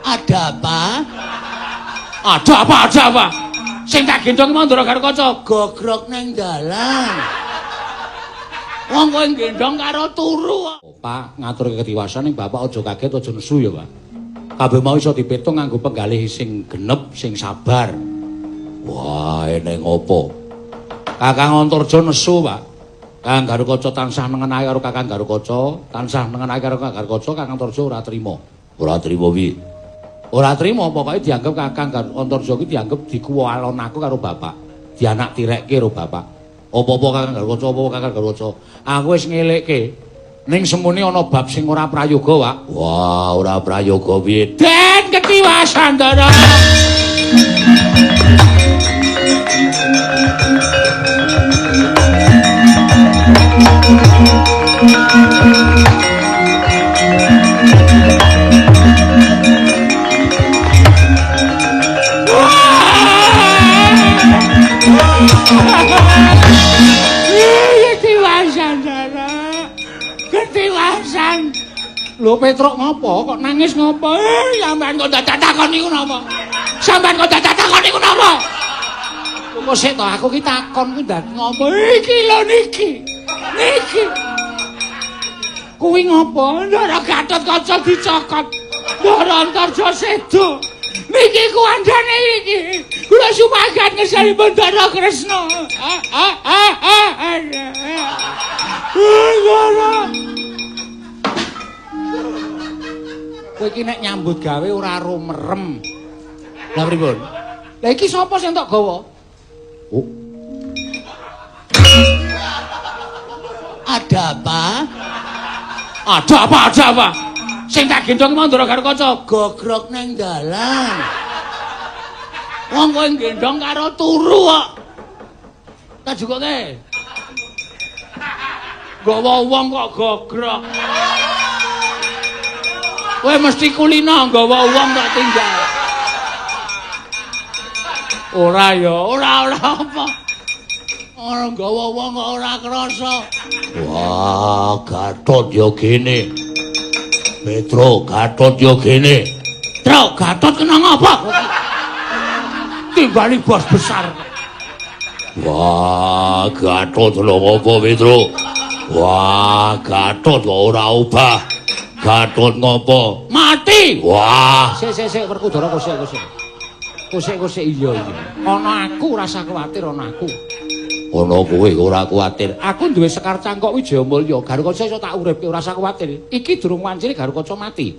Ada apa? Ada apa? Ada apa? Sing tak gendong Mandura Garukaca Gogrok neng dalan. wong kowe gendong karo turu. Pak, ngatur ketiwasan ning Bapak aja kaget aja nesu ya, Pak. Kabeh mau iso dipetung nganggo penggalih sing genep, sing sabar. Wah, ning opo? Kakang Antarja nesu, Pak. Kakang Garukaca tansah nengenahi karo Kakang Garukaca, tansah nengenahi karo Kakang Garukaca, Kakang Antarja ora trima. Ora trima piye? Ora trima, pokoke dianggep Kakang Antarja iki dianggep dikuwalon aku karo Bapak. Dianak tirekke karo Bapak. Apa-apa Kakang Garukaca, apa Kakang Garukaca. Aku wis ngelekke ning semune ana bab sing ora prayoga, Pak. Wah, ora prayoga piye? Den Ketiwasandara. Ketiwasan. Lho Petruk ngopo? Kok nangis ngopo? Sampeyan kok dadak takon niku napa? Sampeyan kok dadak takon niku napa? Kok sik to aku ki takon ku ndak ngopo? Iki lho niki. Niki. Kuwi ngopo? Ndara Gatotkaca dicokot. Ndara Antarja sedo. Niki kuandane iki. Kula sumagan ngesali Bendara Kresna. Kowe iki nek nyambut gawe ora rumerem. Lah pripun? Lah iki sapa sing tok gawa? Oh. Ada apa? Ada apa? Ada apa? Sing tak gendong Mandura Garukaca Gogrok neng dalan. wong kowe gendong karo turu kok. Tak jukoke. Gawa wong kok gogrok. Kowe mesti kulino nggawa wong tak tinggal. Ora ya, ora apa. Ora nggawa wong kok ora krasa. Wah, Gatot yo gene. Petro, Gatot yo gene. Tro, Gatot kena ngapa? Timbali bos besar. Wah, Gatot lho ngopo Petro? Wah, Gatot kok ora ubah. Gatot ngopo? Mati. Wah, Sik Werkudara kusik. Kusik iya. Ana aku rasa kuwatir ana aku. ana kowe ora kuwatir. Aku duwe Sekar Cangkok Wijayamulya. Garukaca iso tak uripke ora usah kuwatir. Iki durung wancine Garukaca mati.